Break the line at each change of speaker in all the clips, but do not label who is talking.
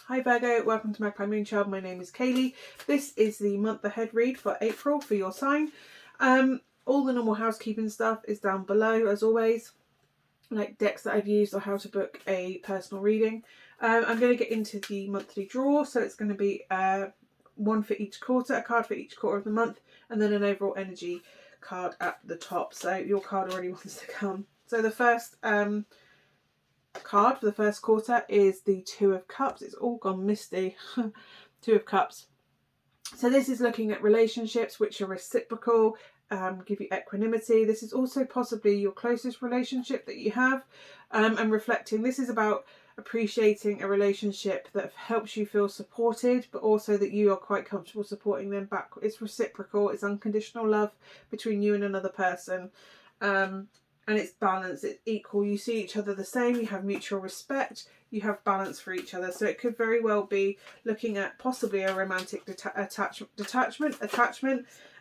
Hi Virgo, welcome to Magpie Moonchild. My name is Kayleigh. This is the month ahead read for April for your sign. All the normal housekeeping stuff is down below as always, like decks that I've used or how to book a personal reading. I'm going to get into the monthly draw, so it's going to be one for each quarter, a card for each quarter of the month, and then an overall energy card at the top. So your card already wants to come. So the first card for the first quarter is the Two of Cups. It's all gone misty. Two of Cups. So this is looking at relationships which are reciprocal, give you equanimity. This is also possibly your closest relationship that you have, and reflecting. This is about appreciating a relationship that helps you feel supported, but also that you are quite comfortable supporting them back. It's reciprocal. It's unconditional love between you and another person. And it's balanced, it's equal. You see each other the same, you have mutual respect, you have balance for each other. So it could very well be looking at possibly a romantic attachment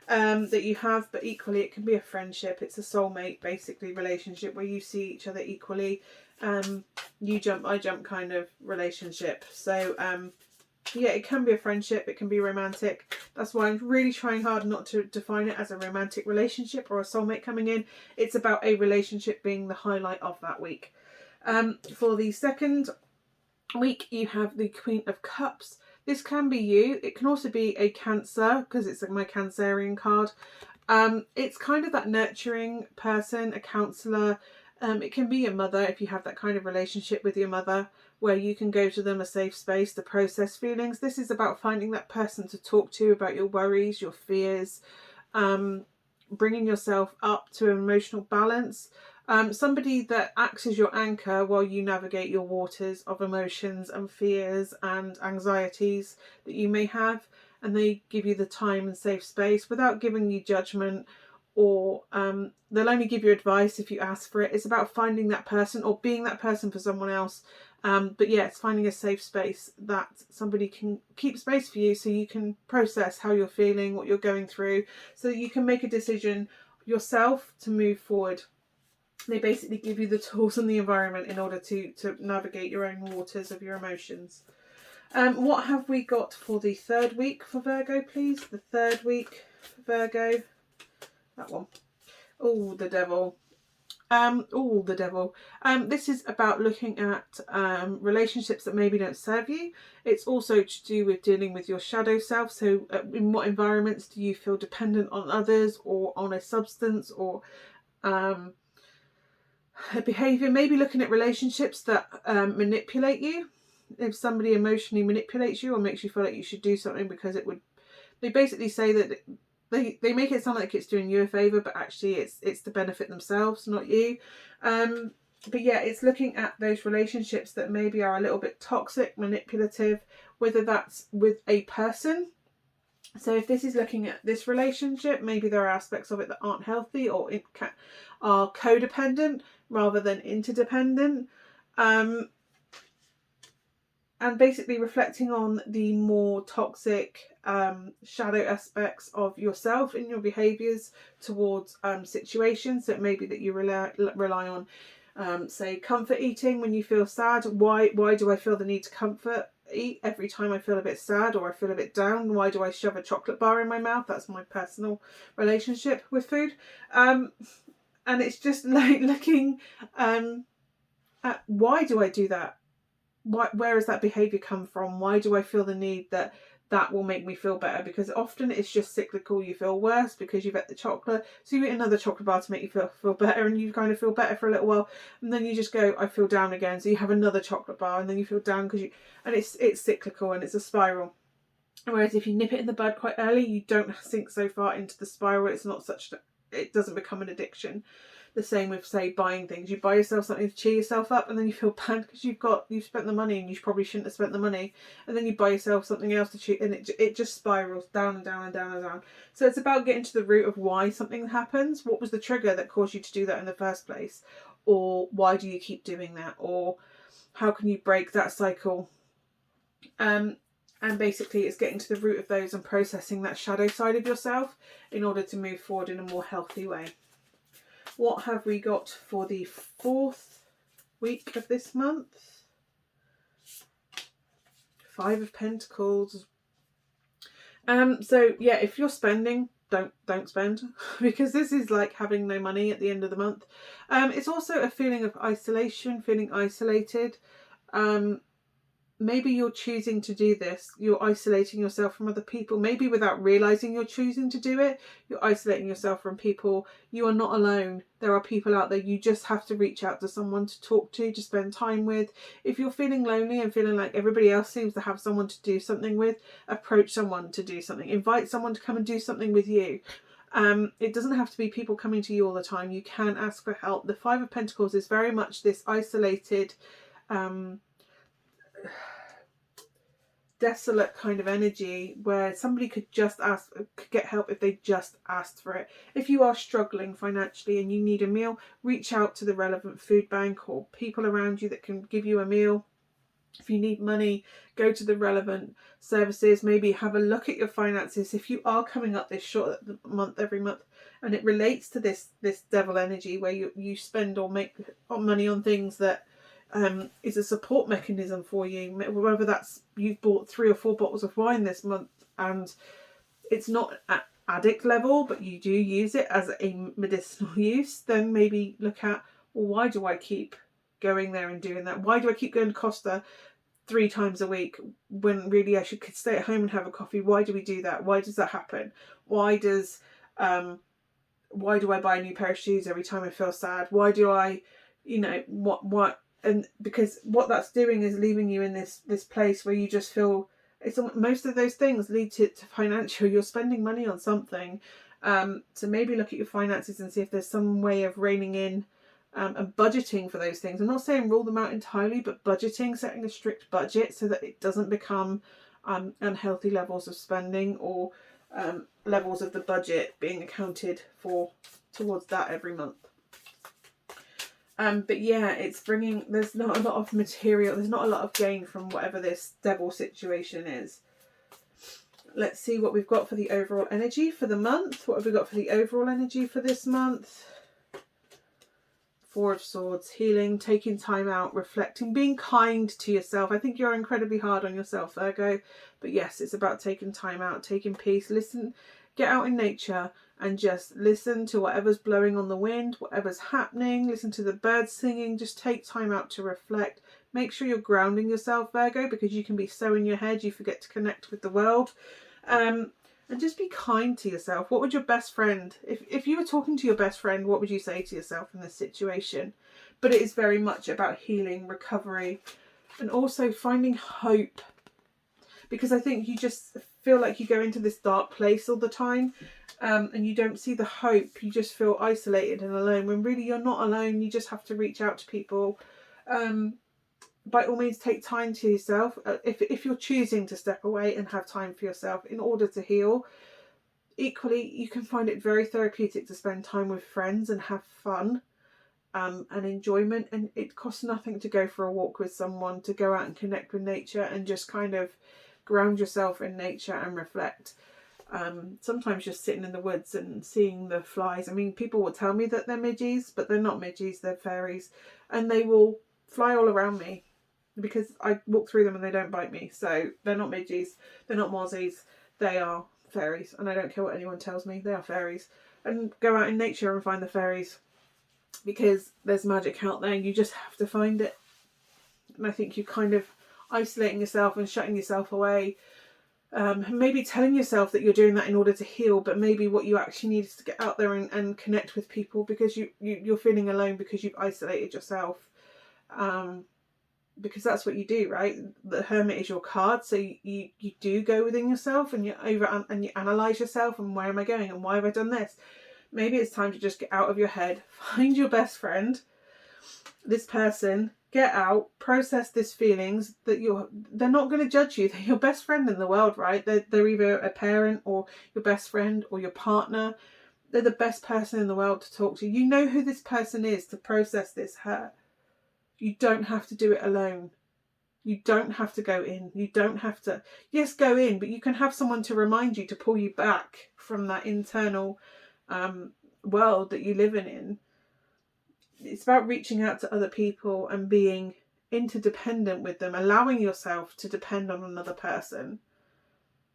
that you have, but equally it can be a friendship. It's a soulmate basically relationship where you see each other equally. You jump, I jump kind of relationship. So yeah, it can be a friendship, it can be romantic. That's why I'm really trying hard not to define it as a romantic relationship or a soulmate coming in. It's about a relationship being the highlight of that week. For the second week, you have the Queen of Cups. This can be you. It can also be a Cancer, because it's like my Cancerian card. It's kind of that nurturing person, a counsellor. It can be your mother if you have that kind of relationship with your mother where you can go to them, a safe space to process feelings. This is about finding that person to talk to about your worries, your fears, bringing yourself up to an emotional balance. Somebody that acts as your anchor while you navigate your waters of emotions and fears and anxieties that you may have, and they give you the time and safe space without giving you judgment, or they'll only give you advice if you ask for it. It's about finding that person or being that person for someone else. But yeah, it's finding a safe space that somebody can keep space for you so you can process how you're feeling, what you're going through, so that you can make a decision yourself to move forward. They basically give you the tools and the environment in order to navigate your own waters of your emotions. What have we got for the third week for Virgo, please? The third week for Virgo. That one. Oh, the devil. The devil. This is about looking at relationships that maybe don't serve you. It's also to do with dealing with your shadow self. So in what environments do you feel dependent on others or on a substance or a behaviour? Maybe looking at relationships that manipulate you. If somebody emotionally manipulates you or makes you feel like you should do something because it would... They basically say that they make it sound like it's doing you a favour, but actually it's to benefit themselves, not you. But yeah, it's looking at those relationships that maybe are a little bit toxic, manipulative, whether that's with a person. So if this is looking at this relationship, maybe there are aspects of it that aren't healthy or are codependent rather than interdependent. And basically reflecting on the more toxic shadow aspects of yourself and your behaviours towards situations. So it may be that you rely on, say, comfort eating when you feel sad. Why do I feel the need to comfort eat every time I feel a bit sad or I feel a bit down? Why do I shove a chocolate bar in my mouth? That's my personal relationship with food. And it's just like looking at why do I do that? Where has that behaviour come from? Why do I feel the need that will make me feel better? Because often it's just cyclical. You feel worse because you've ate the chocolate, so you eat another chocolate bar to make you feel better, and you kind of feel better for a little while, and then you just go, I feel down again, so you have another chocolate bar, and then you feel down and it's cyclical and it's a spiral. Whereas if you nip it in the bud quite early, you don't sink so far into the spiral. It doesn't become an addiction. The same with, say, buying things. You buy yourself something to cheer yourself up, and then you feel bad because you've spent the money and you probably shouldn't have spent the money, and then you buy yourself something else to cheer, and it just spirals down and down and down and down. So it's about getting to the root of why something happens. What was the trigger that caused you to do that in the first place, or why do you keep doing that, or how can you break that cycle? And basically it's getting to the root of those and processing that shadow side of yourself in order to move forward in a more healthy way. What have we got for the fourth week of this month? Five of Pentacles. So yeah, if you're spending, don't spend, because this is like having no money at the end of the month. It's also a feeling of isolation, feeling isolated. Maybe you're choosing to do this. You're isolating yourself from other people, maybe without realizing you're choosing to do it. You're isolating yourself from people. You are not alone. There are people out there. You just have to reach out to someone to talk to spend time with. If you're feeling lonely and feeling like everybody else seems to have someone to do something with, approach someone to do something. Invite someone to come and do something with you. It doesn't have to be people coming to you all the time. You can ask for help. The Five of Pentacles is very much this isolated, desolate kind of energy where somebody could get help if they just asked for it. If you are struggling financially and you need a meal, reach out to the relevant food bank or people around you that can give you a meal. If you need money, go to the relevant services. Maybe have a look at your finances. If you are coming up this short month every month, and it relates to this devil energy where you spend or make money on things that is a support mechanism for you, whether that's you've bought 3 or 4 bottles of wine this month and it's not at addict level, but you do use it as a medicinal use, then maybe look at, well, why do I keep going there and doing that? Why do I keep going to Costa 3 times a week when really I could stay at home and have a coffee? Why do we do that? Why does that happen? Why do I buy a new pair of shoes every time I feel sad? Why do I, what? And because what that's doing is leaving you in this place where you just feel, most of those things lead to financial. You're spending money on something. So maybe look at your finances and see if there's some way of reining in and budgeting for those things. I'm not saying rule them out entirely, but budgeting, setting a strict budget so that it doesn't become unhealthy levels of spending or levels of the budget being accounted for towards that every month. But yeah, it's bringing, there's not a lot of material, there's not a lot of gain from whatever this devil situation is. Let's see what we've got for the overall energy for the month. What have we got for the overall energy for this month? 4 of Swords, healing, taking time out, reflecting, being kind to yourself. I think you're incredibly hard on yourself, Virgo. But yes, it's about taking time out, taking peace. Listen, get out in nature and just listen to whatever's blowing on the wind, whatever's happening. Listen to the birds singing. Just take time out to reflect. Make sure you're grounding yourself, Virgo, because you can be so in your head you forget to connect with the world. And just be kind to yourself. What would your best friend, if you were talking to your best friend, what would you say to yourself in this situation? But it is very much about healing, recovery, and also finding hope. Because I think you just feel like you go into this dark place all the time, and you don't see the hope. You just feel isolated and alone, when really you're not alone. You just have to reach out to people. By all means, take time to yourself. If you're choosing to step away and have time for yourself in order to heal, equally, you can find it very therapeutic to spend time with friends and have fun and enjoyment. And it costs nothing to go for a walk with someone, to go out and connect with nature and just kind of ground yourself in nature and reflect. Sometimes just sitting in the woods and seeing the flies. I mean, people will tell me that they're midges, but they're not midges, they're fairies. And they will fly all around me, because I walk through them and they don't bite me. So they're not midges, they're not mozzies, they are fairies. And I don't care what anyone tells me, they are fairies. And go out in nature and find the fairies, because there's magic out there and you just have to find it. And I think you're kind of isolating yourself and shutting yourself away. Maybe telling yourself that you're doing that in order to heal, but maybe what you actually need is to get out there and connect with people, because you're feeling alone because you've isolated yourself. Because that's what you do, right? The Hermit is your card, so you do go within yourself and you analyze yourself, and where am I going and why have I done this? Maybe it's time to just get out of your head, find your best friend, this person, get out, process these feelings that they're not going to judge you. They're your best friend in the world, right? They're either a parent or your best friend or your partner. They're the best person in the world to talk to. You know who this person is to process this hurt. You don't have to do it alone. You don't have to go in. You don't have to, yes, go in, but you can have someone to remind you, to pull you back from that internal world that you live in. It's about reaching out to other people and being interdependent with them, allowing yourself to depend on another person.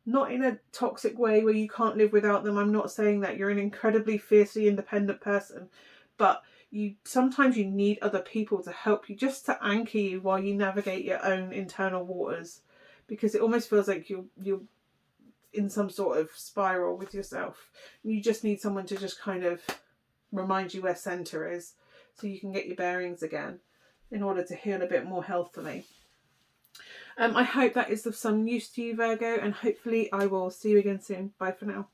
Not in a toxic way where you can't live without them. I'm not saying that. You're an incredibly fiercely independent person, but sometimes you need other people to help you, just to anchor you while you navigate your own internal waters, because it almost feels like you're in some sort of spiral with yourself. You just need someone to just kind of remind you where center is, so you can get your bearings again in order to heal a bit more healthily. I hope that is of some use to you, Virgo, and hopefully I will see you again soon. Bye for now.